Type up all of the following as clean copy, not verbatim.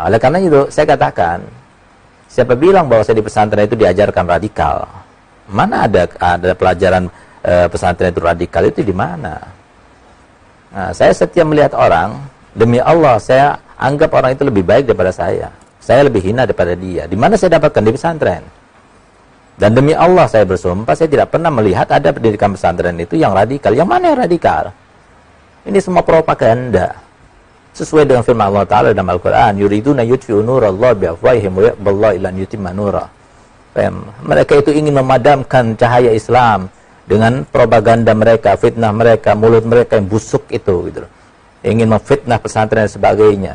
Oleh karena itu, saya katakan, siapa bilang bahwa saya di pesantren itu diajarkan radikal? Mana ada pelajaran pesantren itu radikal, itu di mana? Saya setiap melihat orang, demi Allah, saya anggap orang itu lebih baik daripada saya. Saya lebih hina daripada dia. Di mana saya dapatkan? Di pesantren. Dan demi Allah saya bersumpah, saya tidak pernah melihat ada pendidikan pesantren itu yang radikal. Yang mana yang radikal? Ini semua propaganda. Sesuai dengan firman Allah Ta'ala dalam Al-Quran, yuriduna yutfi'u nurallahi biafwahihim wa yaqballahu ila yutimma nurah. Mereka itu ingin memadamkan cahaya Islam dengan propaganda mereka, fitnah mereka, mulut mereka yang busuk itu, gitu. Ingin memfitnah pesantren dan sebagainya.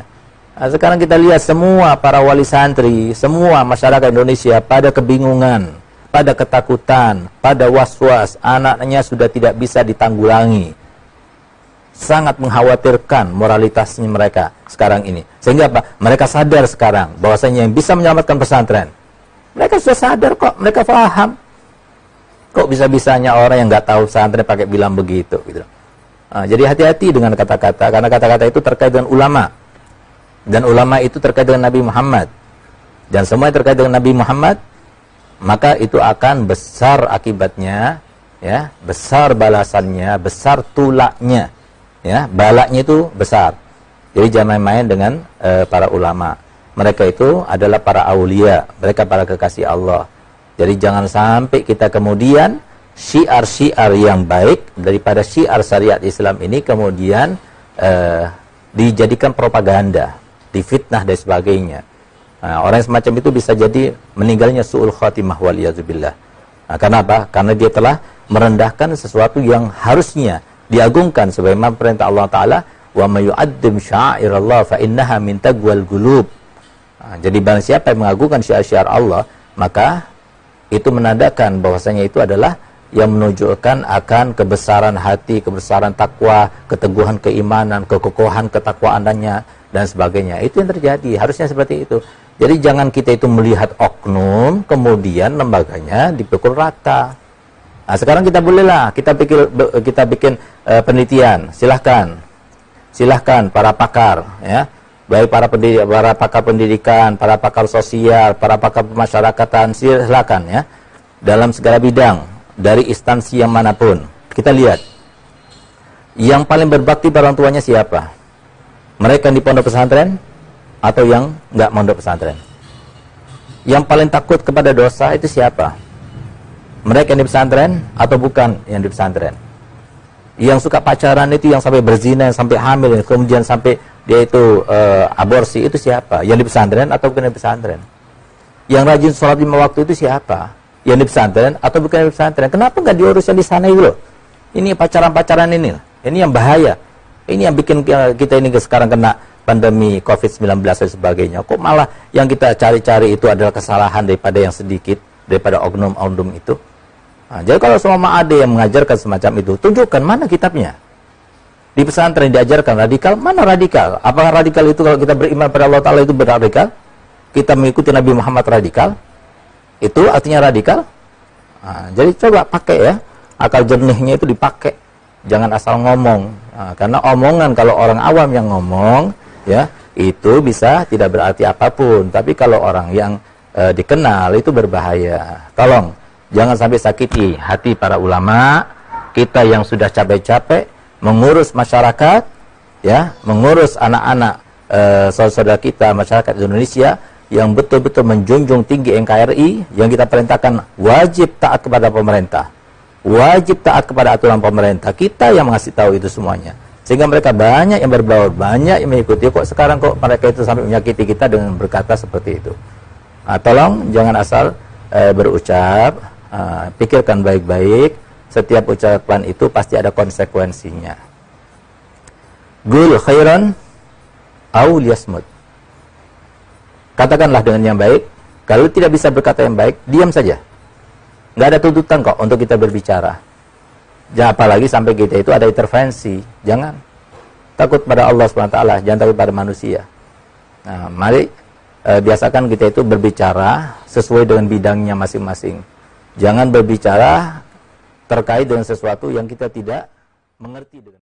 Nah, sekarang kita lihat semua para wali santri, semua masyarakat Indonesia pada kebingungan, pada ketakutan, pada was-was, anaknya sudah tidak bisa ditanggulangi. Sangat mengkhawatirkan moralitasnya mereka sekarang ini. Sehingga apa? Mereka sadar sekarang bahwasanya yang bisa menyelamatkan pesantren. Mereka sudah sadar kok, mereka paham. Kok bisa-bisanya orang yang nggak tahu pesantren pakai bilang begitu, gitu. Jadi hati-hati dengan kata-kata, karena kata-kata itu terkait dengan ulama. Dan ulama itu terkait dengan Nabi Muhammad. Dan semua yang terkait dengan Nabi Muhammad, maka itu akan besar akibatnya, ya, besar balasannya, besar tulaknya, ya, balaknya itu besar. Jadi jangan main-main dengan para ulama. Mereka itu adalah para aulia, mereka para kekasih Allah. Jadi jangan sampai kita kemudian syiar-syiar yang baik daripada syiar syariat Islam ini kemudian dijadikan propaganda, difitnah dan sebagainya. Orang yang semacam itu bisa jadi meninggalnya su'ul khatimah waliyazubillah. Karena apa? Karena dia telah merendahkan sesuatu yang harusnya diagungkan sebagaimana perintah Allah Ta'ala, wa may yu'azzim sya'airallah fa innaha min taqwal qulub. Jadi barang siapa yang mengagungkan syiar-syiar Allah, maka itu menandakan bahwasanya itu adalah yang menunjukkan akan kebesaran hati, kebesaran takwa, keteguhan keimanan, kekokohan ketakwaannya dan sebagainya. Itu yang terjadi, harusnya seperti itu. Jadi jangan kita itu melihat oknum kemudian lembaganya dipukul rata. Nah, sekarang kita bolehlah kita bikin penelitian. Silahkan para pakar, ya, baik para pakar pendidikan, para pakar sosial, para pakar pemasyarakatan, silahkan, ya, dalam segala bidang, dari instansi yang manapun. Kita lihat yang paling berbakti pada orang tuanya siapa? Mereka yang di pondok pesantren atau yang nggak pondok pesantren? Yang paling takut kepada dosa itu siapa? Mereka yang di pesantren atau bukan yang di pesantren? Yang suka pacaran itu, yang sampai berzina, yang sampai hamil, kemudian sampai dia itu aborsi, itu siapa? Yang di pesantren atau bukan di pesantren? Yang rajin sholat 5 waktu itu siapa? Yang di pesantren atau bukan di pesantren? Kenapa nggak diurus yang di sana itu loh? Ini pacaran-pacaran ini yang bahaya. Ini yang bikin kita ini sekarang kena pandemi COVID-19 dan sebagainya. Kok malah yang kita cari-cari itu adalah kesalahan daripada yang sedikit, daripada oknum-oknum itu. Nah, jadi kalau semua ada yang mengajarkan semacam itu, tunjukkan mana kitabnya. Di pesantren diajarkan radikal, mana radikal? Apakah radikal itu kalau kita beriman pada Allah Ta'ala itu beradikal? Kita mengikuti Nabi Muhammad radikal? Itu artinya radikal? Nah, jadi coba pakai, ya, akal jernihnya itu dipakai. Jangan asal ngomong. Nah, karena omongan kalau orang awam yang ngomong, ya, itu bisa tidak berarti apapun. Tapi kalau orang yang dikenal itu berbahaya. Tolong jangan sampai sakiti hati para ulama kita yang sudah capek-capek mengurus masyarakat, ya, mengurus anak-anak saudara kita masyarakat Indonesia yang betul-betul menjunjung tinggi NKRI, yang kita perintahkan wajib taat kepada pemerintah, wajib taat kepada aturan pemerintah. Kita yang mengasih tahu itu semuanya, sehingga mereka banyak yang berbaur, banyak yang mengikuti. Kok sekarang kok mereka itu sampai menyakiti kita dengan berkata seperti itu? Tolong jangan asal berucap, pikirkan baik-baik. Setiap ucapan itu pasti ada konsekuensinya. Qul khairan aw liyasmut. Katakanlah dengan yang baik. Kalau tidak bisa berkata yang baik, diam saja. Nggak ada tuntutan kok untuk kita berbicara. Jangan apalagi sampai kita itu ada intervensi. Jangan. Takut pada Allah SWT, jangan takut pada manusia. Nah, mari biasakan kita itu berbicara sesuai dengan bidangnya masing-masing. Jangan berbicara terkait dengan sesuatu yang kita tidak mengerti dengan